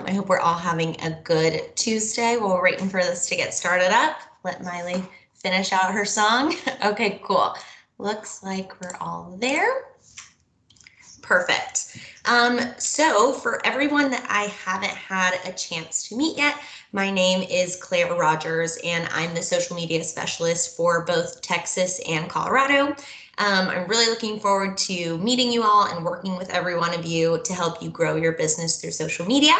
I hope we're all having a good Tuesday while we're waiting for this to get started up. Let Miley finish out her song. Okay, cool. Looks like we're all there. Perfect. So for everyone that I haven't had a chance to meet yet, my name is Claire Rogers, and I'm the social media specialist for both Texas and Colorado. I'm really looking forward to meeting you all and working with every one of you to help you grow your business through social media.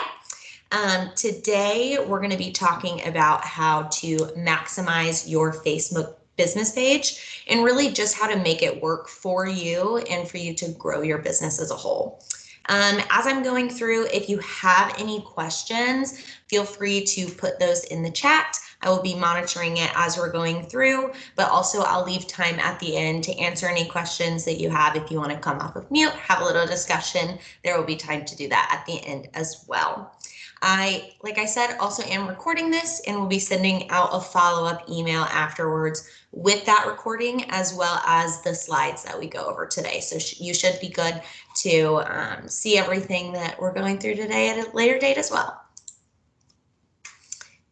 Today, we're going to be talking about how to maximize your Facebook business page and really just how to make it work for you and for you to grow your business as a whole. As I'm going through, if you have any questions, feel free to put those in the chat. I will be monitoring it as we're going through, but also I'll leave time at the end to answer any questions that you have. If you want to come off of mute, have a little discussion, there will be time to do that at the end as well. Like I said, also am recording this and will be sending out a follow-up email afterwards with that recording, as well as the slides that we go over today. So you should be good to see everything that we're going through today at a later date as well.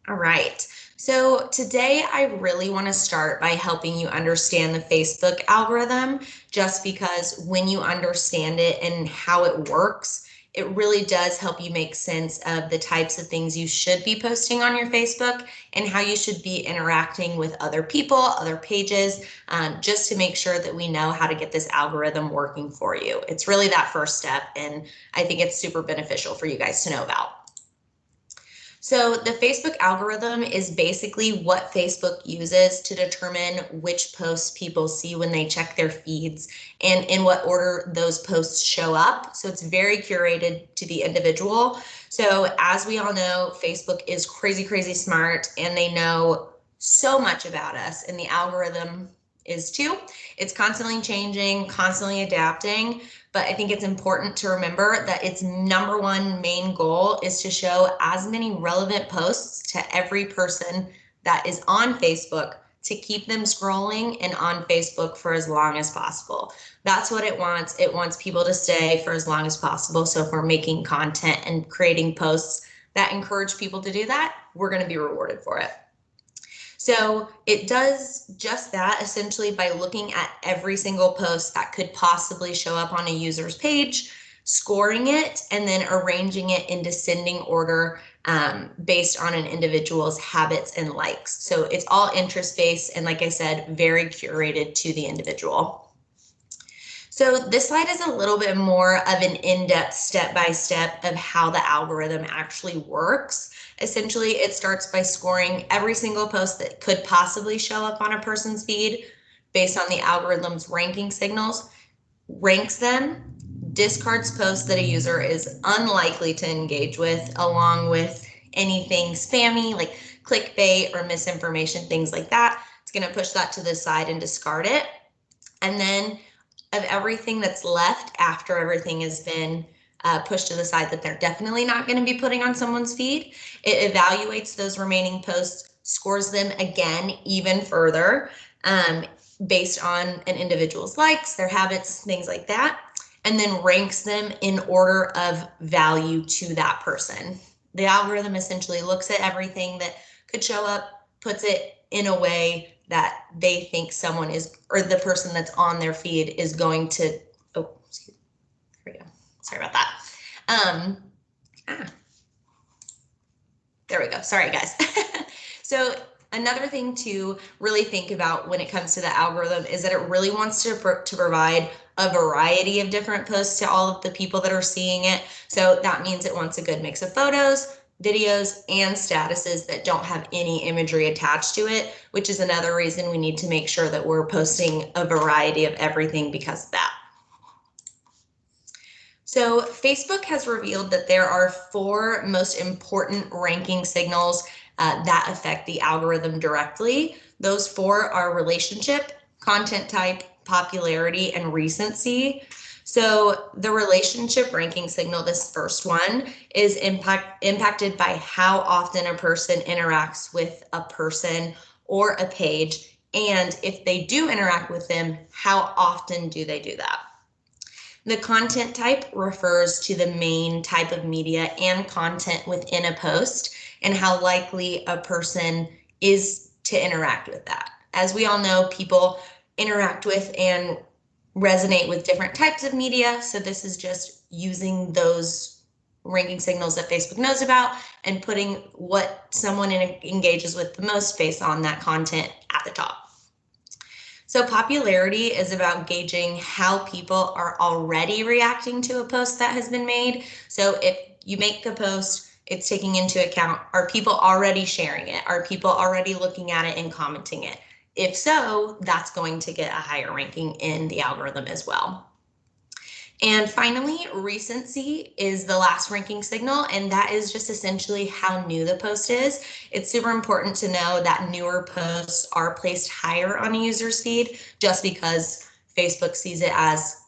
All right. So today I really want to start by helping you understand the Facebook algorithm, just because when you understand it and how it works, it really does help you make sense of the types of things you should be posting on your Facebook and how you should be interacting with other people, other pages, just to make sure that we know how to get this algorithm working for you. It's really that first step, and I think it's super beneficial for you guys to know about. So the Facebook algorithm is basically what Facebook uses to determine which posts people see when they check their feeds and in what order those posts show up. So it's very curated to the individual. So as we all know, Facebook is crazy, crazy smart, and they know so much about us, and the algorithm is too. It's constantly changing, constantly adapting. But I think it's important to remember that its number one main goal is to show as many relevant posts to every person that is on Facebook to keep them scrolling and on Facebook for as long as possible. That's what it wants. It wants people to stay for as long as possible. So if we're making content and creating posts that encourage people to do that, we're going to be rewarded for it. So it does just that essentially by looking at every single post that could possibly show up on a user's page, scoring it, and then arranging it in descending order based on an individual's habits and likes. So it's all interest-based and, like I said, very curated to the individual. So this slide is a little bit more of an in-depth step-by-step of how the algorithm actually works. Essentially, it starts by scoring every single post that could possibly show up on a person's feed based on the algorithm's ranking signals, ranks them, discards posts that a user is unlikely to engage with, along with anything spammy like clickbait or misinformation, things like that. It's going to push that to the side and discard it. And then of everything that's left after everything has been pushed to the side that they're definitely not going to be putting on someone's feed, it evaluates those remaining posts, scores them again even further based on an individual's likes, their habits, things like that, and then ranks them in order of value to that person. The algorithm essentially looks at everything that could show up, puts it in a way that they think someone is, or the person that's on their feed is going to, oh, excuse me, here we go. Sorry about that. There we go. Sorry, guys. So another thing to really think about when it comes to the algorithm is that it really wants to provide a variety of different posts to all of the people that are seeing it. So that means it wants a good mix of photos, videos, and statuses that don't have any imagery attached to it, which is another reason we need to make sure that we're posting a variety of everything because of that. So Facebook has revealed that there are 4 most important ranking signals that affect the algorithm directly. Those 4 are relationship, content type, popularity, and recency. So the relationship ranking signal, this first one, is impacted by how often a person interacts with a person or a page, and if they do interact with them, how often do they do that? The content type refers to the main type of media and content within a post and how likely a person is to interact with that. As we all know, people interact with and resonate with different types of media. So this is just using those ranking signals that Facebook knows about and putting what someone engages with the most based on that content at the top. So popularity is about gauging how people are already reacting to a post that has been made. So if you make the post, it's taking into account, are people already sharing it? Are people already looking at it and commenting it? If so, that's going to get a higher ranking in the algorithm as well. And finally, recency is the last ranking signal, and that is just essentially how new the post is. It's super important to know that newer posts are placed higher on a user's feed just because Facebook sees it as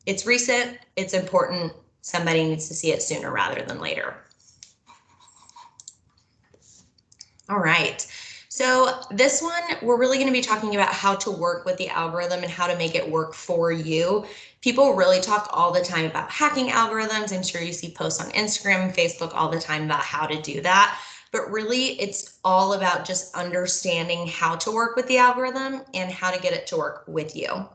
it's recent, it's important, somebody needs to see it sooner rather than later. All right. So this one, we're really going to be talking about how to work with the algorithm and how to make it work for you. People really talk all the time about hacking algorithms. I'm sure you see posts on Instagram and Facebook all the time about how to do that. But really, it's all about just understanding how to work with the algorithm and how to get it to work with you.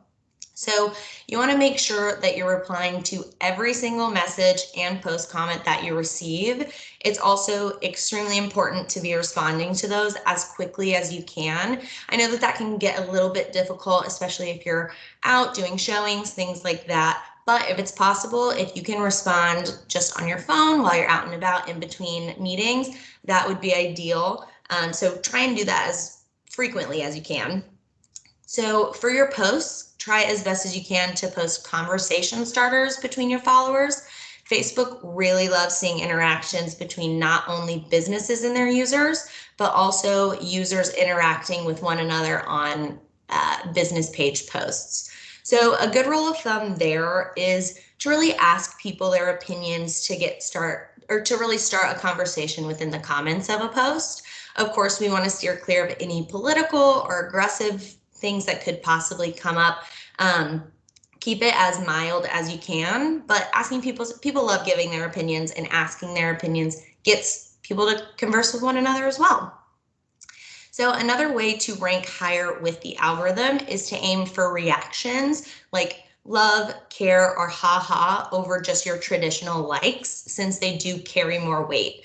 So you want to make sure that you're replying to every single message and post comment that you receive. It's also extremely important to be responding to those as quickly as you can. I know that that can get a little bit difficult, especially if you're out doing showings, things like that. But if it's possible, if you can respond just on your phone while you're out and about in between meetings, that would be ideal. So try and do that as frequently as you can. So for your posts, try as best as you can to post conversation starters between your followers. Facebook really loves seeing interactions between not only businesses and their users, but also users interacting with one another on business page posts. So a good rule of thumb there is to really ask people their opinions to really start a conversation within the comments of a post. Of course, we want to steer clear of any political or aggressive things that could possibly come up. Keep it as mild as you can, but asking people love giving their opinions, and asking their opinions gets people to converse with one another as well. So another way to rank higher with the algorithm is to aim for reactions like love, care, or haha over just your traditional likes, since they do carry more weight.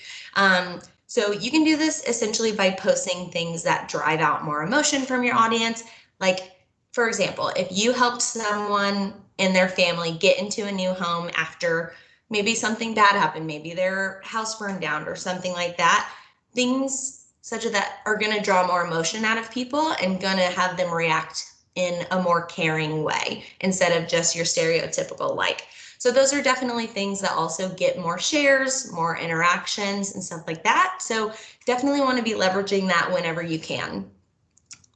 So you can do this essentially by posting things that drive out more emotion from your audience. Like, for example, if you helped someone in their family get into a new home after maybe something bad happened, maybe their house burned down or something like that, things such as that are going to draw more emotion out of people and going to have them react in a more caring way instead of just your stereotypical like. So those are definitely things that also get more shares, more interactions and stuff like that. So definitely want to be leveraging that whenever you can.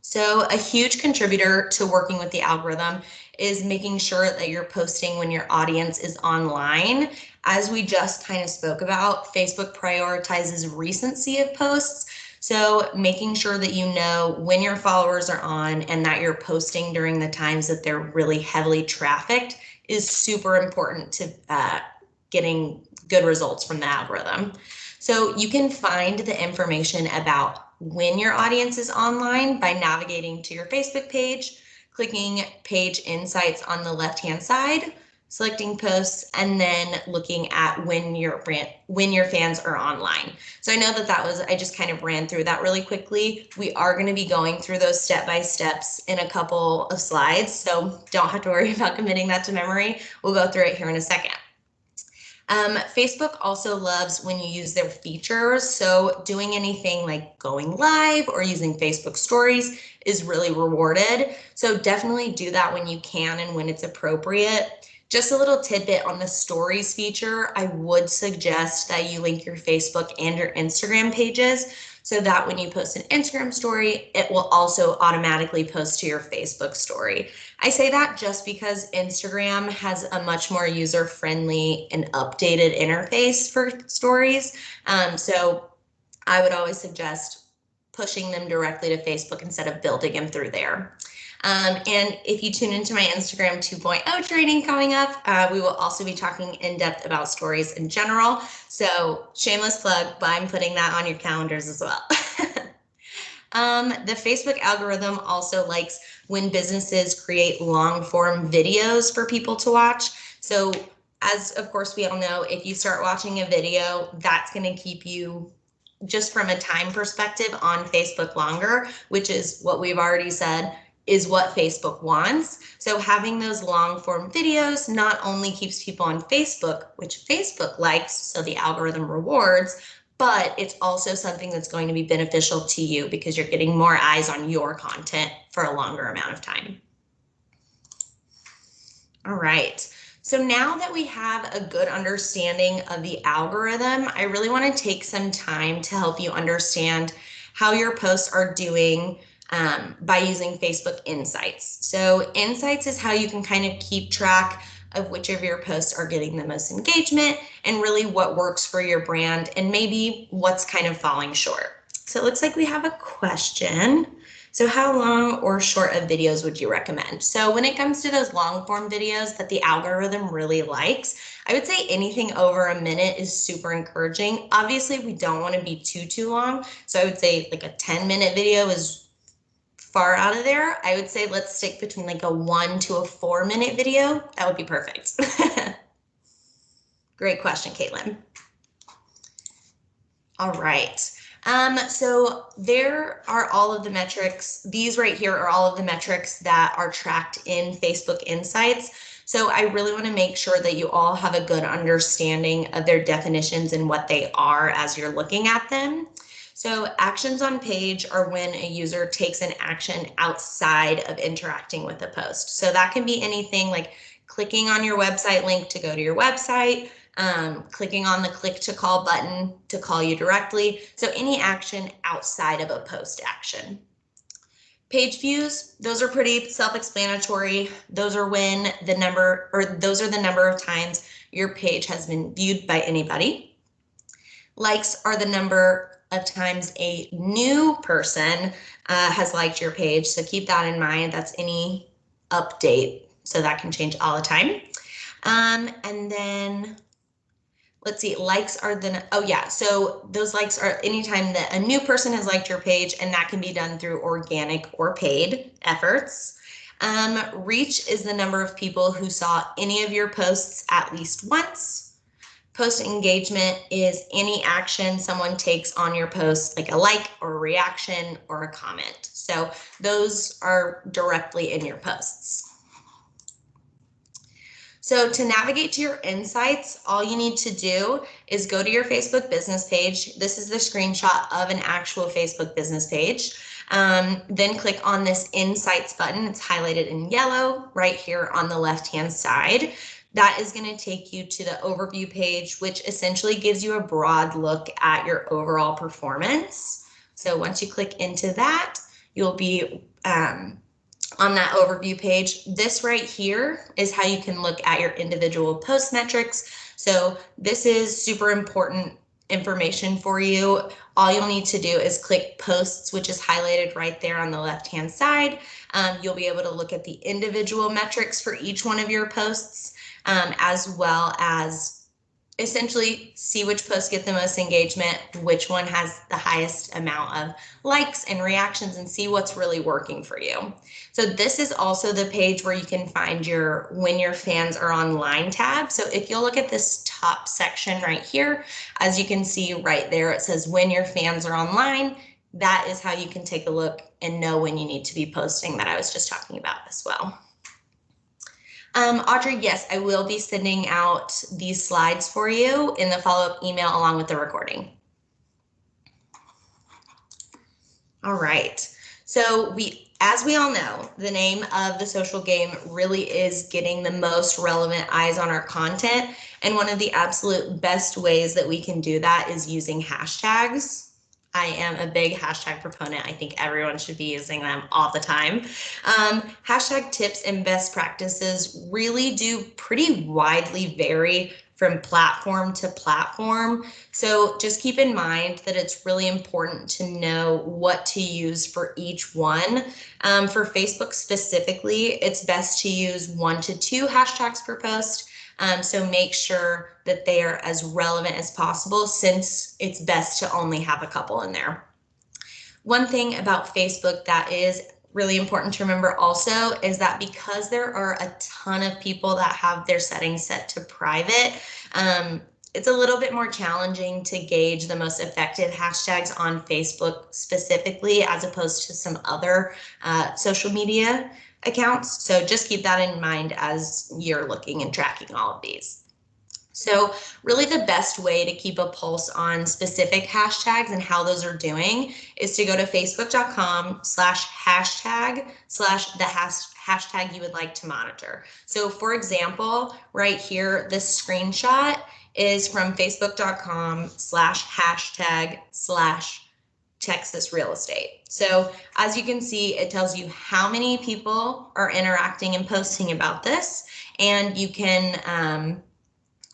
So a huge contributor to working with the algorithm is making sure that you're posting when your audience is online. As we just kind of spoke about, Facebook prioritizes recency of posts. So making sure that you know when your followers are on and that you're posting during the times that they're really heavily trafficked is super important to getting good results from the algorithm. So you can find the information about when your audience is online by navigating to your Facebook page, clicking Page Insights on the left-hand side, selecting posts, and then looking at when your fans are online. So I know that I just kind of ran through that really quickly. We are going to be going through those step-by-steps in a couple of slides, so don't have to worry about committing that to memory. We'll go through it here in a second. Facebook also loves when you use their features. So doing anything like going live or using Facebook stories is really rewarded. So definitely do that when you can and when it's appropriate. Just a little tidbit on the stories feature, I would suggest that you link your Facebook and your Instagram pages so that when you post an Instagram story, it will also automatically post to your Facebook story. I say that just because Instagram has a much more user-friendly and updated interface for stories. So I would always suggest pushing them directly to Facebook instead of building them through there. And if you tune into my Instagram 2.0 training coming up, we will also be talking in depth about stories in general. So shameless plug, but I'm putting that on your calendars as well. The Facebook algorithm also likes when businesses create long form videos for people to watch. So as of course we all know, if you start watching a video, that's going to keep you just from a time perspective on Facebook longer, which is what we've already said is what Facebook wants. So having those long form videos not only keeps people on Facebook, which Facebook likes, so the algorithm rewards, but it's also something that's going to be beneficial to you because you're getting more eyes on your content for a longer amount of time. All right. So now that we have a good understanding of the algorithm, I really want to take some time to help you understand how your posts are doing by using Facebook Insights. So Insights is how you can kind of keep track of which of your posts are getting the most engagement and really what works for your brand and maybe what's kind of falling short. So it looks like we have a question. So how long or short of videos would you recommend? So when it comes to those long form videos that the algorithm really likes, I would say anything over a minute is super encouraging. Obviously, we don't want to be too long. So I would say like a 10-minute video is far out of there. I would say let's stick between like a 1 to a 4-minute video. That would be perfect. Great question, Caitlin. All right. So there are all of the metrics. These right here are all of the metrics that are tracked in Facebook Insights. So I really want to make sure that you all have a good understanding of their definitions and what they are as you're looking at them. So actions on page are when a user takes an action outside of interacting with a post. So that can be anything like clicking on your website link to go to your website, clicking on the click to call button to call you directly. So any action outside of a post action. Page views, those are pretty self-explanatory. Those are when the number, or those are the number of times your page has been viewed by anybody. Likes are the number of times a new person has liked your page. So keep that in mind. That's any update. So that can change all the time. And then let's see, likes are the, oh yeah, so those likes are anytime that a new person has liked your page, and that can be done through organic or paid efforts. Reach is the number of people who saw any of your posts at least once. Post engagement is any action someone takes on your post, like a like or a reaction or a comment. So those are directly in your posts. So to navigate to your insights, all you need to do is go to your Facebook business page. This is the screenshot of an actual Facebook business page. Then click on this insights button. It's highlighted in yellow right here on the left-hand side. That is going to take you to the overview page, which essentially gives you a broad look at your overall performance. So once you click into that, you'll be on that overview page. This right here is how you can look at your individual post metrics. So this is super important information for you. All you'll need to do is click posts, which is highlighted right there on the left-hand side. You'll be able to look at the individual metrics for each one of your posts, as well as essentially see which posts get the most engagement, which one has the highest amount of likes and reactions, and see what's really working for you. So this is also the page where you can find your when your fans are online tab. So if you'll look at this top section right here, as you can see right there, it says when your fans are online. That is how you can take a look and know when you need to be posting that I was just talking about as well. Audrey, yes, I will be sending out these slides for you in the follow-up email along with the recording. All right, so as we all know, the name of the social game really is getting the most relevant eyes on our content. And one of the absolute best ways that we can do that is using hashtags. I am a big hashtag proponent. I think everyone should be using them all the time. Hashtag tips and best practices really do pretty widely vary from platform to platform. So just keep in mind that it's really important to know what to use for each one. For Facebook specifically, it's best to use 1 to 2 hashtags per post. So make sure that they are as relevant as possible, since it's best to only have a couple in there. One thing about Facebook that is really important to remember also is that because there are a ton of people that have their settings set to private, it's a little bit more challenging to gauge the most effective hashtags on Facebook specifically, as opposed to some other social media accounts. So just keep that in mind as you're looking and tracking all of these. So really the best way to keep a pulse on specific hashtags and how those are doing is to go to facebook.com/hashtag/the hashtag you would like to monitor. So for example, right here, this screenshot is from facebook.com/hashtag/Texas real estate. So as you can see, it tells you how many people are interacting and posting about this, and you can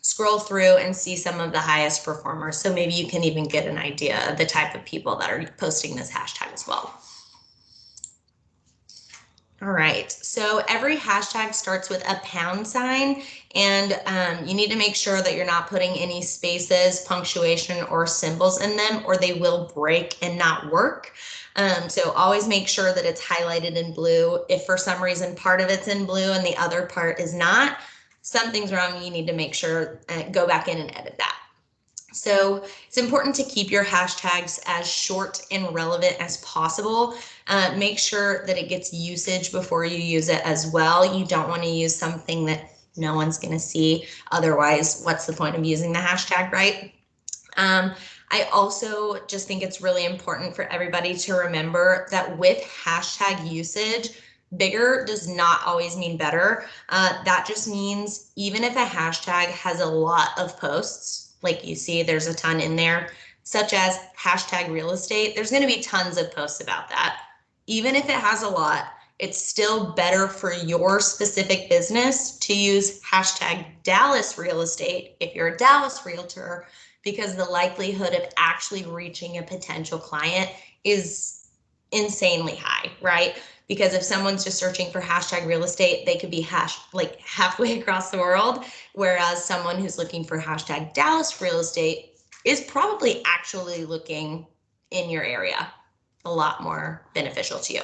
scroll through and see some of the highest performers. So maybe you can even get an idea of the type of people that are posting this hashtag as well. All right, so every hashtag starts with a £, and you need to make sure that you're not putting any spaces, punctuation, or symbols in them, or they will break and not work. So always make sure that it's highlighted in blue. If for some reason part of it's in blue and the other part is not, something's wrong. You need to make sure, go back in and edit that. So it's important to keep your hashtags as short and relevant as possible. Make sure that it gets usage before you use it as well. You don't want to use something that no one's going to see. Otherwise, what's the point of using the hashtag, right? I also just think it's really important for everybody to remember that with hashtag usage, bigger does not always mean better. That just means even if a hashtag has a lot of posts, like you see there's a ton in there, such as hashtag real estate, there's going to be tons of posts about that. Even if it has a lot, it's still better for your specific business to use hashtag Dallas real estate if you're a Dallas realtor, because the likelihood of actually reaching a potential client is insanely high, right? Because if someone's just searching for hashtag real estate, they could be like halfway across the world, whereas someone who's looking for hashtag Dallas real estate is probably actually looking in your area. A lot more beneficial to you.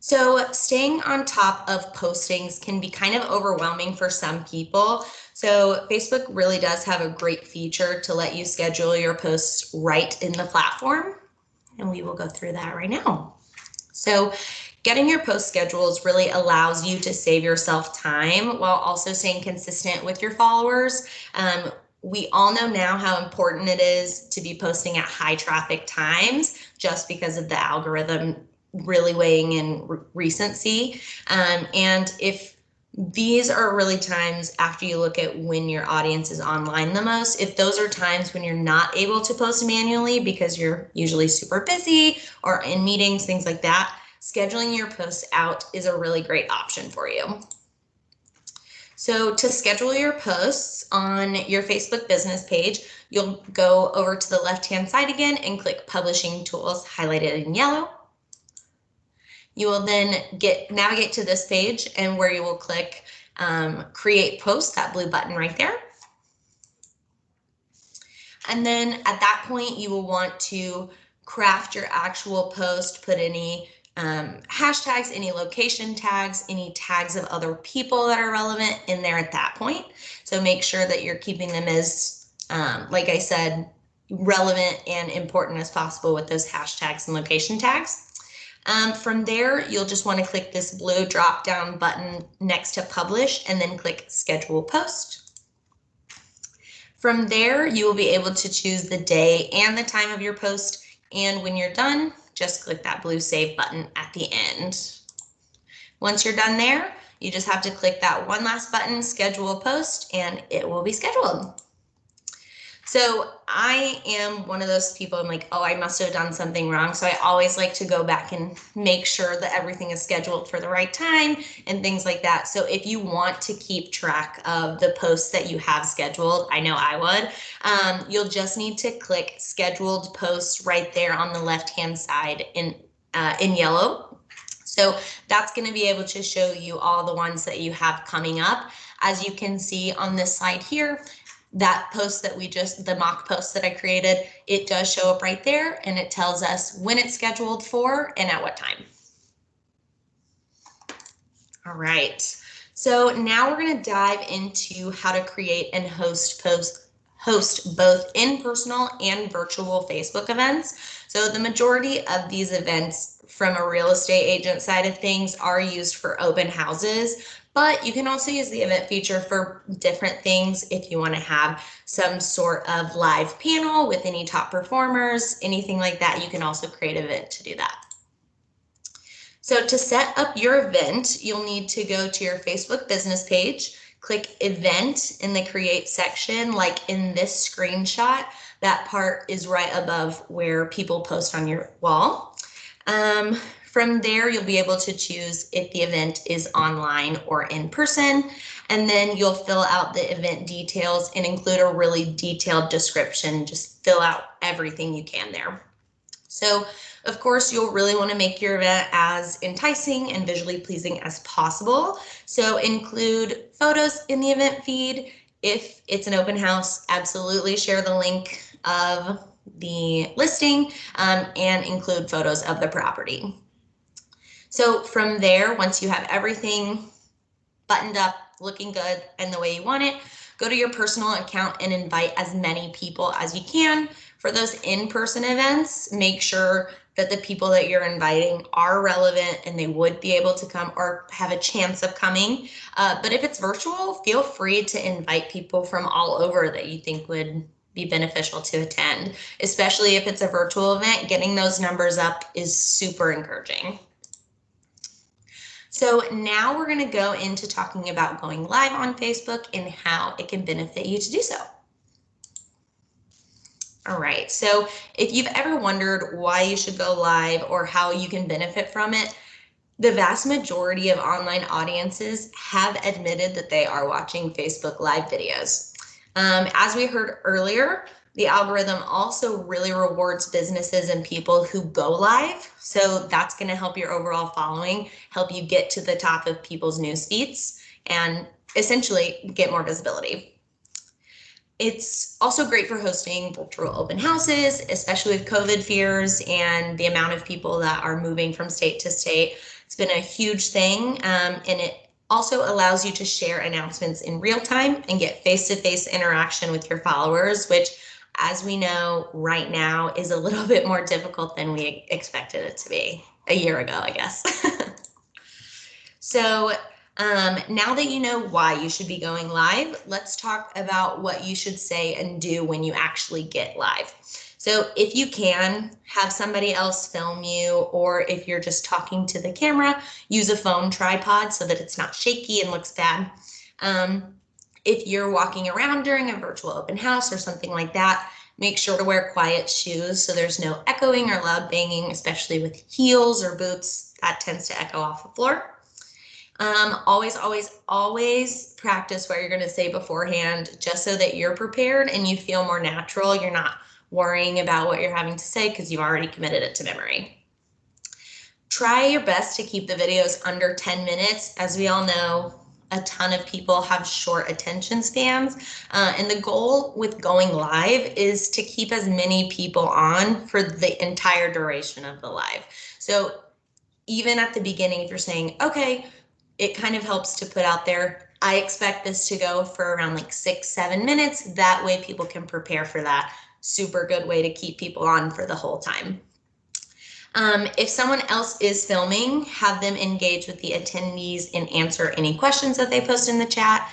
So staying on top of postings can be kind of overwhelming for some people. So Facebook really does have a great feature to let you schedule your posts right in the platform, and we will go through that right now. So getting your post schedules really allows you to save yourself time while also staying consistent with your followers. We all know now how important it is to be posting at high traffic times, just because of the algorithm really weighing in recency. And if these are really times after you look at when your audience is online the most, if those are times when you're not able to post manually because you're usually super busy or in meetings, things like that, scheduling your posts out is a really great option for you. So to schedule your posts on your Facebook business page, you'll go over to the left-hand side again and click Publishing Tools, highlighted in yellow. You will then navigate to this page, and where you will click Create Post, that blue button right there. And then at that point, you will want to craft your actual post, put any hashtags, any location tags, any tags of other people that are relevant in there at that point. So make sure that you're keeping them as, like I said, relevant and important as possible with those hashtags and location tags. From there, you'll just want to click this blue drop down button next to Publish, and then click Schedule Post. From there, you will be able to choose the day and the time of your post, and when you're done, just click that blue Save button at the end. Once you're done there, you just have to click that one last button, Schedule Post, and it will be scheduled. So I am one of those people, I'm like, oh, I must have done something wrong. So I always like to go back and make sure that everything is scheduled for the right time and things like that. So if you want to keep track of the posts that you have scheduled, I know I would, you'll just need to click scheduled posts right there on the left-hand side in yellow. So that's going to be able to show you all the ones that you have coming up. As you can see on this side here, that post that the mock post that I created, it does show up right there, and it tells us when it's scheduled for and at what time. All right, so now we're going to dive into how to create and host both in-personal and virtual Facebook events. So the majority of these events from a real estate agent side of things are used for open houses, but you can also use the event feature for different things. If you want to have some sort of live panel with any top performers, anything like that, you can also create an event to do that. So to set up your event, you'll need to go to your Facebook business page, click event in the create section, like in this screenshot. That part is right above where people post on your wall. From there, you'll be able to choose if the event is online or in person, and then you'll fill out the event details and include a really detailed description. Just fill out everything you can there. So, of course, you'll really want to make your event as enticing and visually pleasing as possible. So include photos in the event feed. If it's an open house, absolutely share the link of the listing and include photos of the property. So from there, once you have everything buttoned up, looking good, and the way you want it, go to your personal account and invite as many people as you can. For those in-person events, make sure that the people that you're inviting are relevant and they would be able to come or have a chance of coming. But if it's virtual, feel free to invite people from all over that you think would be beneficial to attend, especially if it's a virtual event. Getting those numbers up is super encouraging. So now we're going to go into talking about going live on Facebook and how it can benefit you to do so. All right, so if you've ever wondered why you should go live or how you can benefit from it, the vast majority of online audiences have admitted that they are watching Facebook Live videos. As we heard earlier, the algorithm also really rewards businesses and people who go live. So that's going to help your overall following, help you get to the top of people's news feeds, and essentially get more visibility. It's also great for hosting virtual open houses, especially with COVID fears and the amount of people that are moving from state to state. It's been a huge thing, and it also allows you to share announcements in real time and get face-to-face interaction with your followers, which, as we know right now, is a little bit more difficult than we expected it to be a year ago, I guess. So now that you know why you should be going live, let's talk about what you should say and do when you actually get live. So if you can, have somebody else film you, or if you're just talking to the camera, use a phone tripod so that it's not shaky and looks bad. If you're walking around during a virtual open house or something like that, make sure to wear quiet shoes so there's no echoing or loud banging, especially with heels or boots. That tends to echo off the floor. Always practice what you're going to say beforehand, just so that you're prepared and you feel more natural. You're not worrying about what you're having to say because you've already committed it to memory. Try your best to keep the videos under 10 minutes. As we all know, a ton of people have short attention spans. And the goal with going live is to keep as many people on for the entire duration of the live. So even at the beginning, if you're saying, okay, it kind of helps to put out there, I expect this to go for around like 6-7 minutes. That way people can prepare for that. Super good way to keep people on for the whole time. If someone else is filming, have them engage with the attendees and answer any questions that they post in the chat.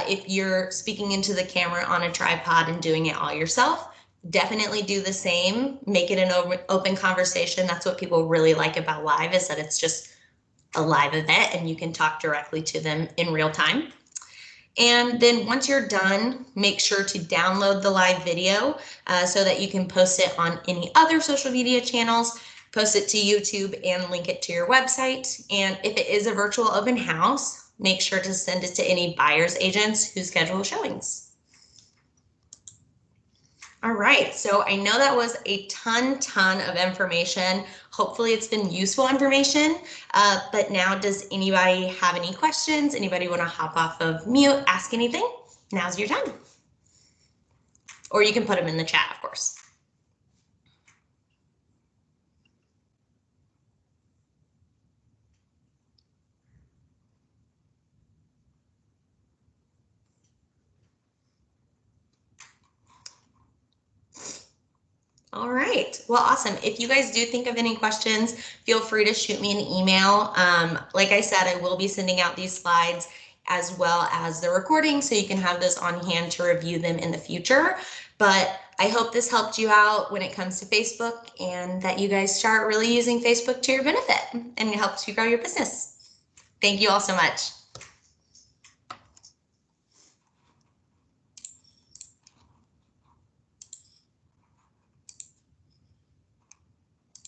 If you're speaking into the camera on a tripod and doing it all yourself, definitely do the same. Make it an open conversation. That's what people really like about live, is that it's just a live event and you can talk directly to them in real time. And then once you're done, make sure to download the live video so that you can post it on any other social media channels, post it to YouTube and link it to your website. And if it is a virtual open house, make sure to send it to any buyer's agents who schedule showings. All right, so I know that was a ton of information. Hopefully it's been useful information, but now does anybody have any questions? Anybody want to hop off of mute, ask anything? Now's your time. Or you can put them in the chat, of course. All right, well, awesome. If you guys do think of any questions, feel free to shoot me an email. Like I said, I will be sending out these slides as well as the recording, so you can have those on hand to review them in the future. But I hope this helped you out when it comes to Facebook, and that you guys start really using Facebook to your benefit and it helps you grow your business. Thank you all so much.